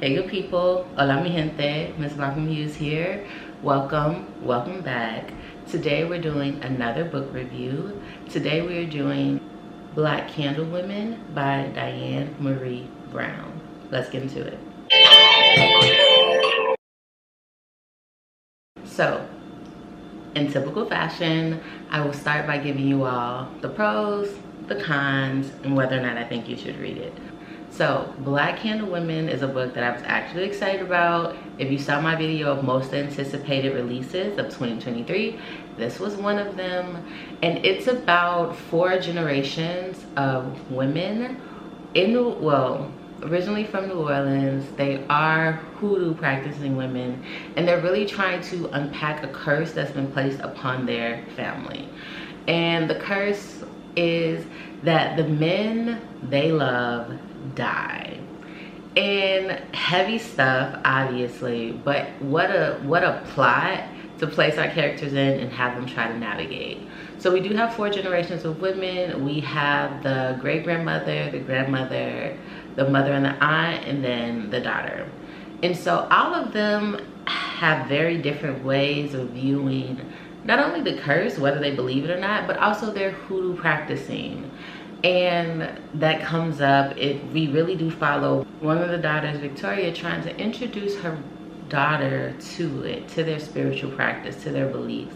Hey good people, hola mi gente, MsMalcolmHughes here. Welcome back. Today we're doing another book review. Today we're doing Black Candle Women by Diane Marie Brown. Let's get into it. So, in typical fashion, I will start by giving you all the pros, the cons, and whether or not I think you should read it. So, Black Candle Women is a book that I was actually excited about. If you saw my video of most anticipated releases of 2023, this was one of them. And it's about 4 generations of women originally from New Orleans. They are hoodoo practicing women, and they're really trying to unpack a curse that's been placed upon their family. And the curse is that the men they love die. And heavy stuff, obviously, but what a plot to place our characters in and have them try to navigate. So we do have 4 generations of women. We have the great-grandmother, the grandmother, the mother and the aunt, and then the daughter. And so all of them have very different ways of viewing not only the curse, whether they believe it or not, but also their hoodoo practicing. And that comes up, we really do follow one of the daughters, Victoria, trying to introduce her daughter to their spiritual practice, to their beliefs.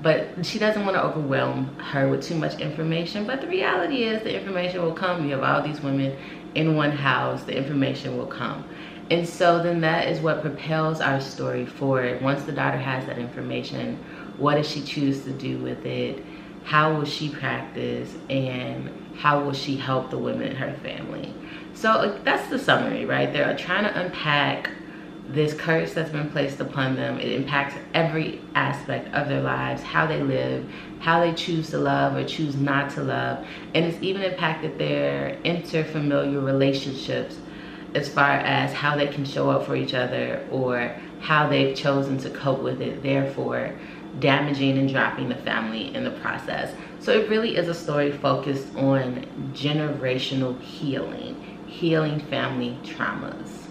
But she doesn't want to overwhelm her with too much information. But the reality is the information will come. You have all these women in one house, the information will come. And so then that is what propels our story forward. Once the daughter has that information, what does she choose to do with it? How will she practice? And how will she help the women in her family? So that's the summary, right? They're trying to unpack this curse that's been placed upon them. It impacts every aspect of their lives, how they live, how they choose to love or choose not to love. And it's even impacted their interfamilial relationships as far as how they can show up for each other or how they've chosen to cope with it, therefore damaging and dropping the family in the process. So it really is a story focused on generational healing family traumas.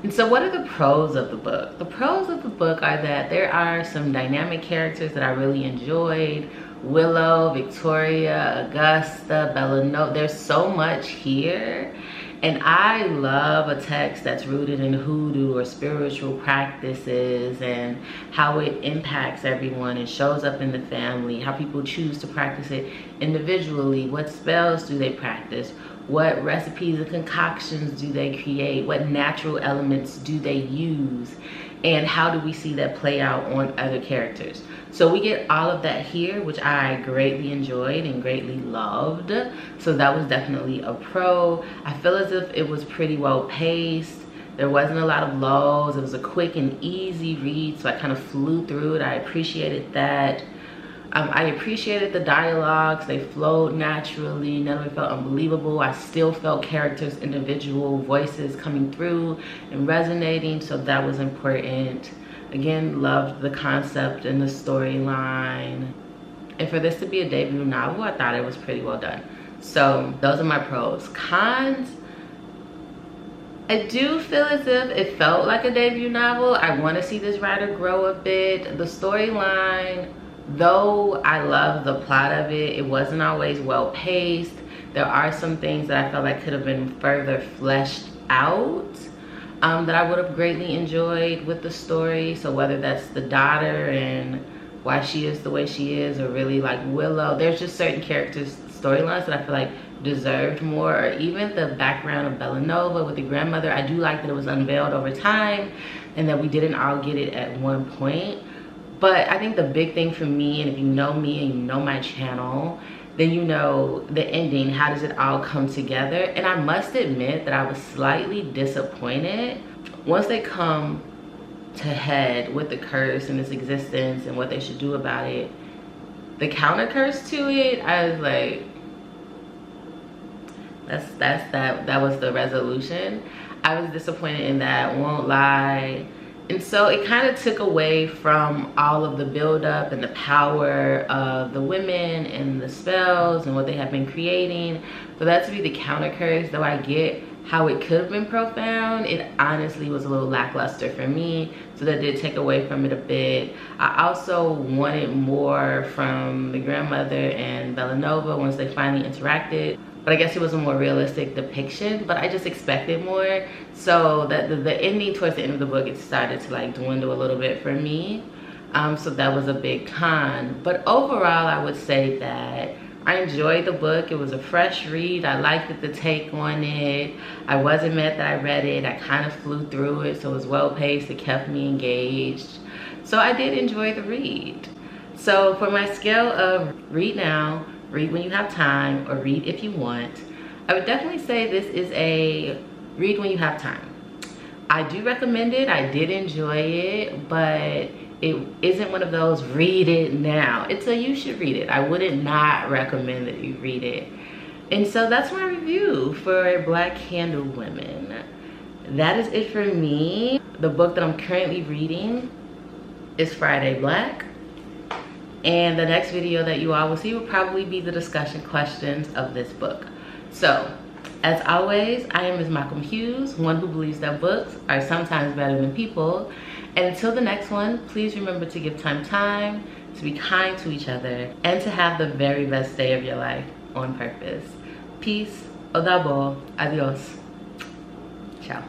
And so what are the pros of the book? The pros of the book are that there are some dynamic characters that I really enjoyed. Willow, Victoria, Augusta, Bella, there's so much here. And I love a text that's rooted in hoodoo or spiritual practices and how it impacts everyone and shows up in the family, how people choose to practice it individually, what spells do they practice, what recipes and concoctions do they create, what natural elements do they use, and how do we see that play out on other characters. So we get all of that here, which I greatly enjoyed and greatly loved. So that was definitely a pro. I feel as if it was pretty well paced. There wasn't a lot of lulls. It was a quick and easy read, so I kind of flew through it. I appreciated that. I appreciated the dialogues. They flowed naturally. None of it felt unbelievable. I still felt characters' individual voices coming through and resonating, so that was important. Again, loved the concept and the storyline. And for this to be a debut novel, I thought it was pretty well done. So those are my pros. Cons, I do feel as if it felt like a debut novel. I want to see this writer grow a bit. The storyline, though I love the plot of it, it wasn't always well paced. There are some things that I felt like could have been further fleshed out that I would have greatly enjoyed with the story. So whether that's the daughter and why she is the way she is, or really like Willow, there's just certain characters' storylines that I feel like deserved more, or even the background of Bellanova with the grandmother. I do like that it was unveiled over time and that we didn't all get it at one point. But I think the big thing for me, and if you know me and you know my channel, then you know the ending. How does it all come together? And I must admit that I was slightly disappointed once they come to head with the curse and its existence and what they should do about it. The counter curse to it, I was like, that was the resolution. I was disappointed in that, won't lie. And so it kind of took away from all of the buildup and the power of the women and the spells and what they have been creating. For that to be the counter curse, though I get how it could have been profound, it honestly was a little lackluster for me, so that did take away from it a bit. I also wanted more from the grandmother and Villanova once they finally interacted, but I guess it was a more realistic depiction, but I just expected more. So that the ending, towards the end of the book, it started to like dwindle a little bit for me. So that was a big con. But overall, I would say that I enjoyed the book. It was a fresh read. I liked the take on it. I wasn't mad that I read it. I kind of flew through it, so it was well paced. It kept me engaged. So I did enjoy the read. So for my scale of read now, read when you have time, or read if you want, I would definitely say this is a read when you have time. I do recommend it. I did enjoy it, but it isn't one of those read it now. It's a you should read it. I wouldn't not recommend that you read it. And so that's my review for Black Candle Women. That is it for me. The book that I'm currently reading is Friday Black. And the next video that you all will see will probably be the discussion questions of this book. So, as always, I am MsMalcolmHughes, one who believes that books are sometimes better than people. And until the next one, please remember to give time, to be kind to each other, and to have the very best day of your life on purpose. Peace, o dabo, adios, ciao.